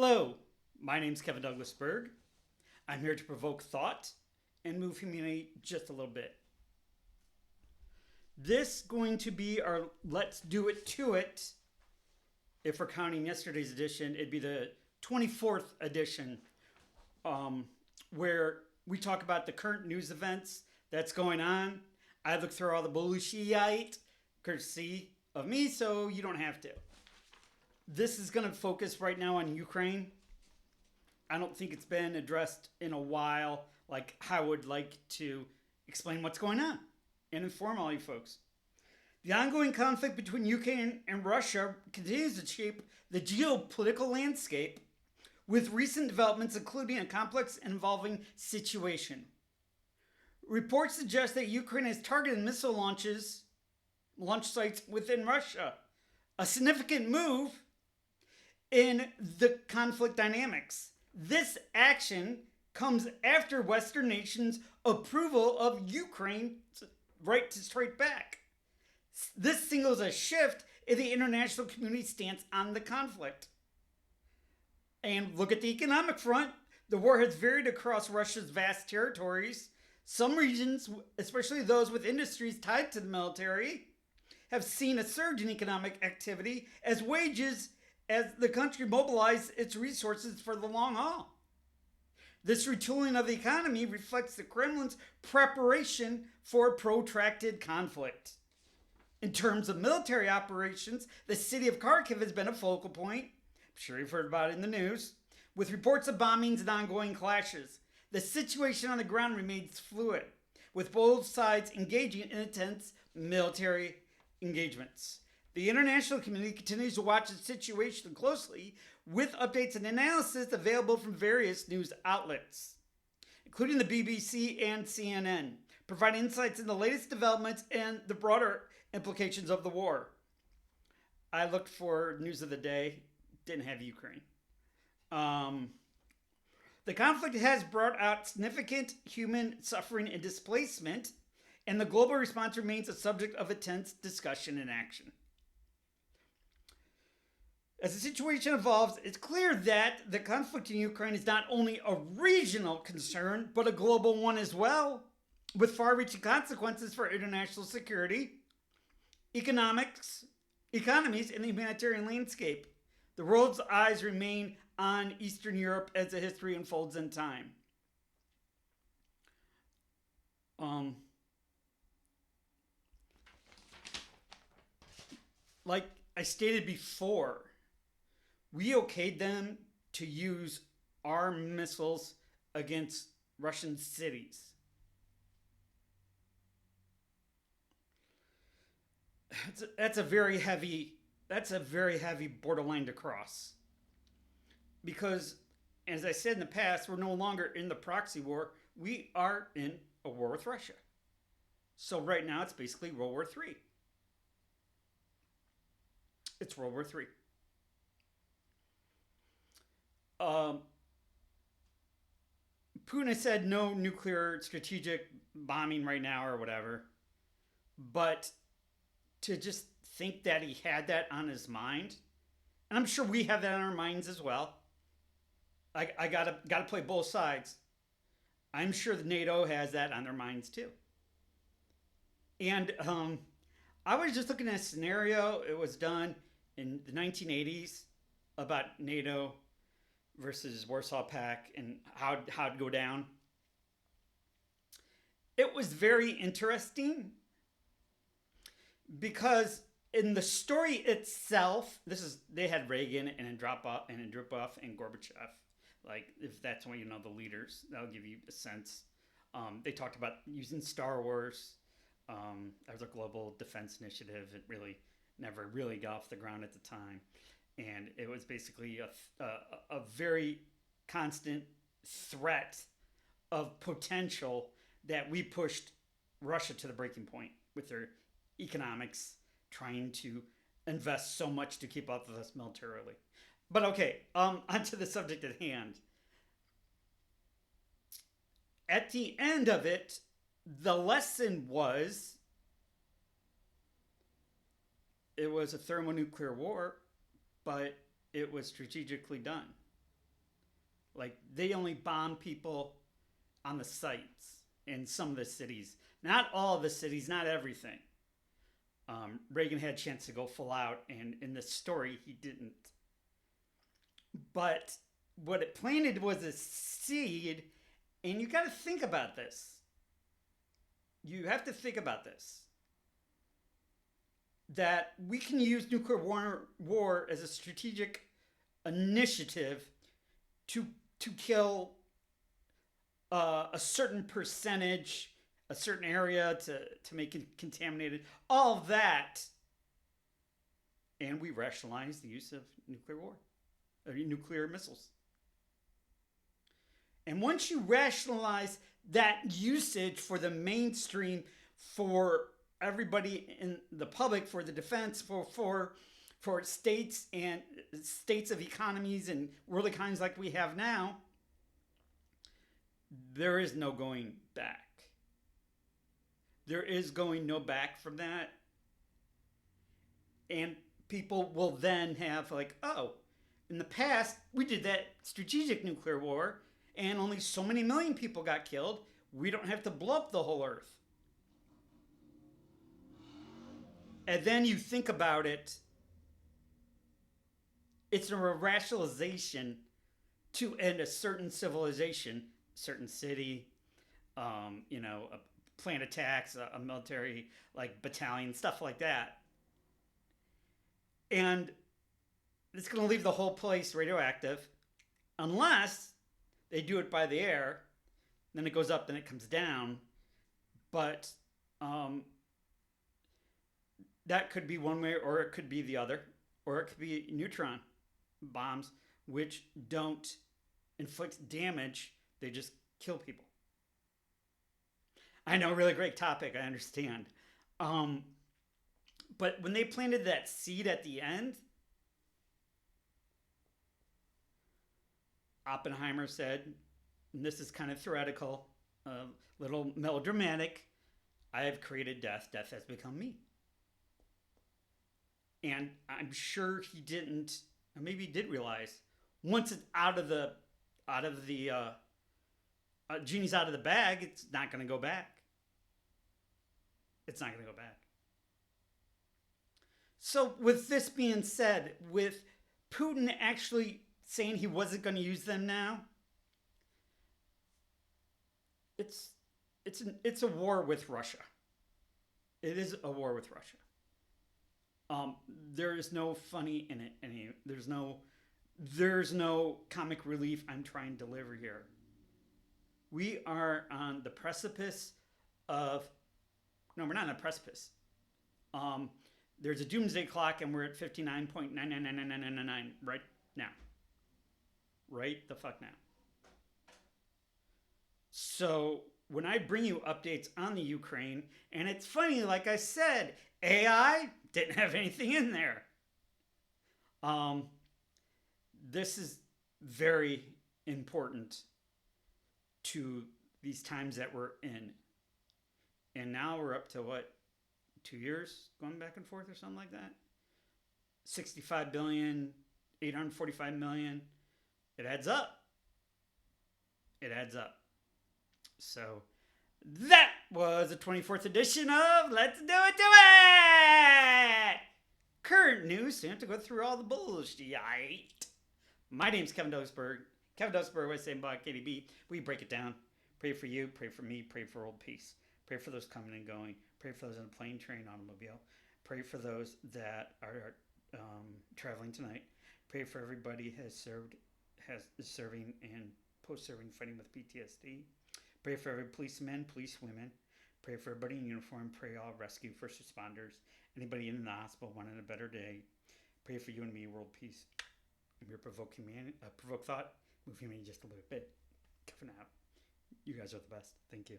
Hello, my name's Kevin Douglas Berg. I'm here to provoke thought and move humanity just a little bit. This going to be our Let's Do It to It. If we're counting yesterday's edition, it'd be the 24th edition, where we talk about the current news events that's going on. I look through all the bullshit, courtesy of me, so you don't have to. This is going to focus right now on Ukraine. I don't think it's been addressed in a while, like I would like to explain what's going on and inform all you folks. The ongoing conflict between Ukraine and Russia continues to shape the geopolitical landscape, with recent developments including a complex and evolving situation. Reports suggest that Ukraine has targeted missile launch sites within Russia, a significant move in the conflict dynamics. This action comes after Western nations' approval of Ukraine's right to strike back. This signals a shift in the international community's stance on the conflict. And look at the economic front. The war has varied across Russia's vast territories. Some regions, especially those with industries tied to the military, have seen a surge in economic activity as the country mobilized its resources for the long haul. This retooling of the economy reflects the Kremlin's preparation for a protracted conflict. In terms of military operations, the city of Kharkiv has been a focal point. I'm sure you've heard about it in the news, with reports of bombings and ongoing clashes. The situation on the ground remains fluid, with both sides engaging in intense military engagements. The international community continues to watch the situation closely, with updates and analysis available from various news outlets, including the BBC and CNN, providing insights into the latest developments and the broader implications of the war. I looked for news of the day, didn't have Ukraine. The conflict has brought out significant human suffering and displacement, and the global response remains a subject of intense discussion and action. As the situation evolves, it's clear that the conflict in Ukraine is not only a regional concern, but a global one as well, with far-reaching consequences for international security, economies, and the humanitarian landscape. The world's eyes remain on Eastern Europe as the history unfolds in time. Like I stated before, we okayed them to use our missiles against Russian cities. That's a very heavy borderline to cross. Because, as I said in the past, we're no longer in the proxy war. We are in a war with Russia. So right now it's basically World War III. It's World War III. Putin has said no nuclear strategic bombing right now or whatever. But to just think that he had that on his mind, and I'm sure we have that on our minds as well. I gotta play both sides. I'm sure the NATO has that on their minds too. And I was just looking at a scenario. It was done in the 1980s about NATO versus Warsaw Pact and how it'd go down. It was very interesting because in the story itself, they had Reagan and Andropov and Gorbachev. Like, if that's when you know the leaders, that'll give you a sense. They talked about using Star Wars as a global defense initiative. It really never really got off the ground at the time. And it was basically a very constant threat of potential that we pushed Russia to the breaking point with their economics, trying to invest so much to keep up with us militarily. But okay, onto the subject at hand. At the end of it, the lesson was it was a thermonuclear war, but it was strategically done. Like, they only bomb people on the sites in some of the cities. Not all of the cities, not everything. Reagan had a chance to go full out, and in this story, he didn't. But what it planted was a seed, and you got to think about this. You have to think about this. That we can use nuclear war as a strategic initiative to kill a certain percentage, a certain area, to make it contaminated, all of that. And we rationalize the use of nuclear war, or nuclear missiles. And once you rationalize that usage for the mainstream, for everybody in the public, for the defense, for states and states of economies and world economies like we have now, there is no going back. There is going no back from that. And people will then have like, oh, in the past, we did that strategic nuclear war and only so many million people got killed. We don't have to blow up the whole earth. And then you think about it, it's a rationalization to end a certain civilization, certain city, planned attacks, a military like battalion, stuff like that. And it's going to leave the whole place radioactive unless they do it by the air. Then it goes up, then it comes down. But that could be one way, or it could be the other. Or it could be neutron bombs, which don't inflict damage. They just kill people. I know, really great topic, I understand. But when they planted that seed at the end, Oppenheimer said, and this is kind of theoretical, a little melodramatic, I have created death, death has become me. And I'm sure he didn't, or maybe he did realize, once it's out of the genie's out of the bag, it's not going to go back. It's not going to go back. So with this being said, with Putin actually saying he wasn't going to use them now, it's a war with Russia. It is a war with Russia. There is no funny in it. There's no comic relief I'm trying to deliver here. We are on the precipice of... No, we're not on a precipice. There's a doomsday clock, and we're at 59.999999 right now. Right the fuck now. So when I bring you updates on the Ukraine, and it's funny, like I said, AI didn't have anything in there. This is very important to these times that we're in. And now we're up to what? 2 years going back and forth or something like that? 65 billion, 845 million. It adds up. It adds up. So that was the 24th edition of Let's Do It To It! Current news, so you have to go through all the bullshit. My name's Kevin Dosberg. Kevin Dosberg, West End Block, KDB. We break it down. Pray for you, pray for me, pray for world peace. Pray for those coming and going. Pray for those in a plane, train, automobile. Pray for those that are traveling tonight. Pray for everybody is serving and post-serving fighting with PTSD. Pray for every policeman, policewomen. Pray for everybody in uniform. Pray all rescue, first responders. Anybody in the hospital wanting a better day. Pray for you and me, world peace. And your provoke thought. Move humanity just a little bit. Kevin out. You guys are the best. Thank you.